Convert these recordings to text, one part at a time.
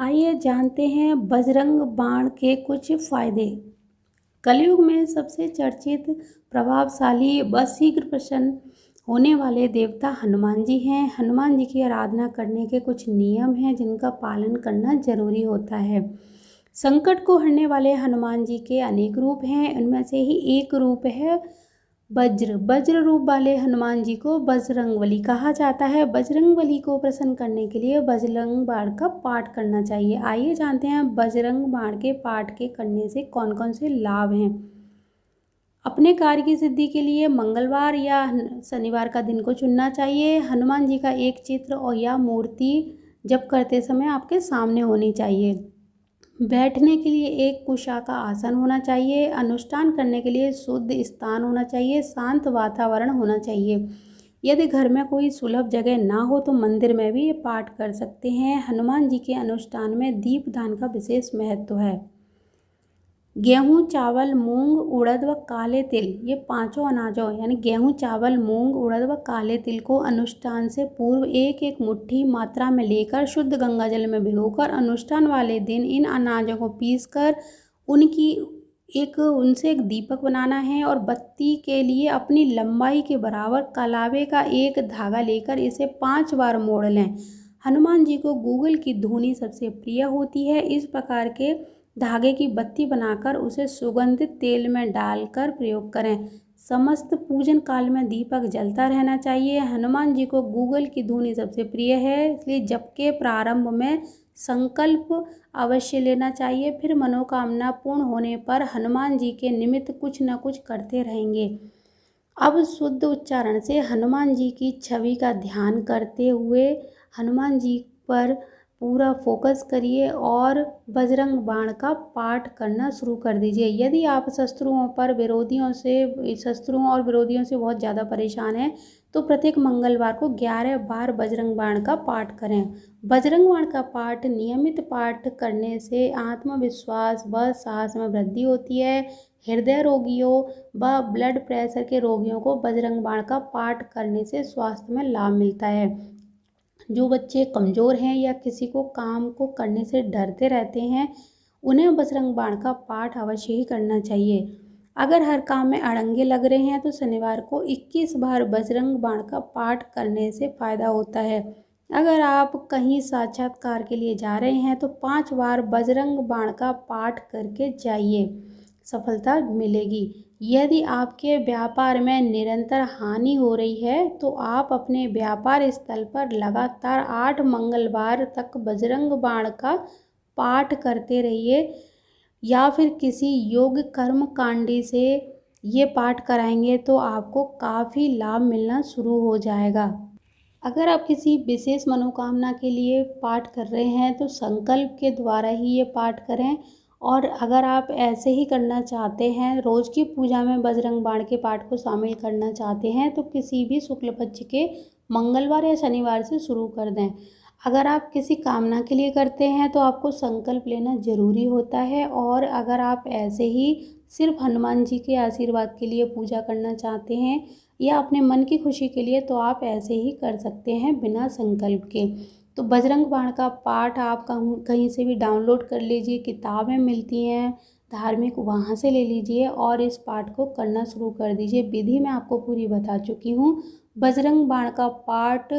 आइए जानते हैं बजरंग बाण के कुछ फायदे। कलयुग में सबसे चर्चित, प्रभावशाली व शीघ्र प्रसन्न होने वाले देवता हनुमान जी हैं। हनुमान जी की आराधना करने के कुछ नियम हैं जिनका पालन करना जरूरी होता है। संकट को हरने वाले हनुमान जी के अनेक रूप हैं। उनमें से ही एक रूप है वज्र रूप वाले हनुमान जी को बजरंगबली कहा जाता है। बजरंगबली को प्रसन्न करने के लिए बजरंग बाण का पाठ करना चाहिए। आइए जानते हैं बजरंग बाण के पाठ के करने से कौन कौन से लाभ हैं। अपने कार्य की सिद्धि के लिए मंगलवार या शनिवार का दिन को चुनना चाहिए। हनुमान जी का एक चित्र और या मूर्ति जप करते समय आपके सामने होनी चाहिए। बैठने के लिए एक कुशा का आसन होना चाहिए। अनुष्ठान करने के लिए शुद्ध स्थान होना चाहिए। शांत वातावरण होना चाहिए। यदि घर में कोई सुलभ जगह ना हो तो मंदिर में भी ये पाठ कर सकते हैं। हनुमान जी के अनुष्ठान में दीपदान का विशेष महत्व है। गेहूँ, चावल, मूंग, उड़द व काले तिल, ये पांचों अनाजों यानी गेहूँ, चावल, मूंग, उड़द व काले तिल को अनुष्ठान से पूर्व एक एक मुट्ठी मात्रा में लेकर शुद्ध गंगा जल में भिगोकर अनुष्ठान वाले दिन इन अनाजों को पीसकर उनसे एक दीपक बनाना है और बत्ती के लिए अपनी लंबाई के बराबर कलावे का एक धागा लेकर इसे 5 बार मोड़ लें। हनुमान जी को गूगल की धुनी सबसे प्रिय होती है। इस प्रकार के धागे की बत्ती बनाकर उसे सुगंधित तेल में डालकर प्रयोग करें। समस्त पूजन काल में दीपक जलता रहना चाहिए। हनुमान जी को गूगल की धुनी सबसे प्रिय है, इसलिए जप के प्रारंभ में संकल्प अवश्य लेना चाहिए। फिर मनोकामना पूर्ण होने पर हनुमान जी के निमित्त कुछ न कुछ करते रहेंगे। अब शुद्ध उच्चारण से हनुमान जी की छवि का ध्यान करते हुए हनुमान जी पर पूरा फोकस करिए और बजरंग बाण का पाठ करना शुरू कर दीजिए। यदि आप शत्रुओं और विरोधियों से बहुत ज़्यादा परेशान हैं तो प्रत्येक मंगलवार को 11 बार बजरंग बाण का पाठ करें। बजरंग बाण का पाठ नियमित पाठ करने से आत्मविश्वास व साहस में वृद्धि होती है। हृदय रोगियों व ब्लड प्रेशर के रोगियों को बजरंग बाण का पाठ करने से स्वास्थ्य में लाभ मिलता है। जो बच्चे कमज़ोर हैं या किसी को काम को करने से डरते रहते हैं उन्हें बजरंग बाण का पाठ अवश्य ही करना चाहिए। अगर हर काम में अड़ंगे लग रहे हैं तो शनिवार को 21 बार बजरंग बाण का पाठ करने से फ़ायदा होता है। अगर आप कहीं साक्षात्कार के लिए जा रहे हैं तो 5 बार बजरंग बाण का पाठ करके जाइए, सफलता मिलेगी। यदि आपके व्यापार में निरंतर हानि हो रही है तो आप अपने व्यापार स्थल पर लगातार 8 मंगलवार तक बजरंग बाण का पाठ करते रहिए या फिर किसी योग कर्म कांडी से ये पाठ कराएंगे तो आपको काफ़ी लाभ मिलना शुरू हो जाएगा। अगर आप किसी विशेष मनोकामना के लिए पाठ कर रहे हैं तो संकल्प के द्वारा ही ये पाठ करें। और अगर आप ऐसे ही करना चाहते हैं, रोज़ की पूजा में बजरंग बाण के पाठ को शामिल करना चाहते हैं तो किसी भी शुक्ल पक्ष के मंगलवार या शनिवार से शुरू कर दें। अगर आप किसी कामना के लिए करते हैं तो आपको संकल्प लेना ज़रूरी होता है। और अगर आप ऐसे ही सिर्फ हनुमान जी के आशीर्वाद के लिए पूजा करना चाहते हैं या अपने मन की खुशी के लिए तो आप ऐसे ही कर सकते हैं बिना संकल्प के। तो बजरंग बाण का पाठ आप कहीं से भी डाउनलोड कर लीजिए, किताबें मिलती हैं धार्मिक, वहाँ से ले लीजिए और इस पाठ को करना शुरू कर दीजिए। विधि मैं आपको पूरी बता चुकी हूँ। बजरंग बाण का पाठ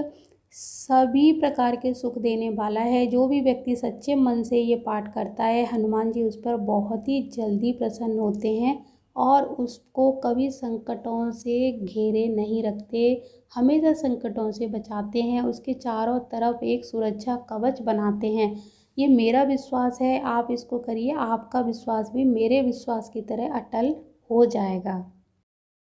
सभी प्रकार के सुख देने वाला है। जो भी व्यक्ति सच्चे मन से ये पाठ करता है हनुमान जी उस पर बहुत ही जल्दी प्रसन्न होते हैं और उसको कभी संकटों से घेरे नहीं रखते, हमेशा संकटों से बचाते हैं, उसके चारों तरफ एक सुरक्षा कवच बनाते हैं। ये मेरा विश्वास है, आप इसको करिए, आपका विश्वास भी मेरे विश्वास की तरह अटल हो जाएगा।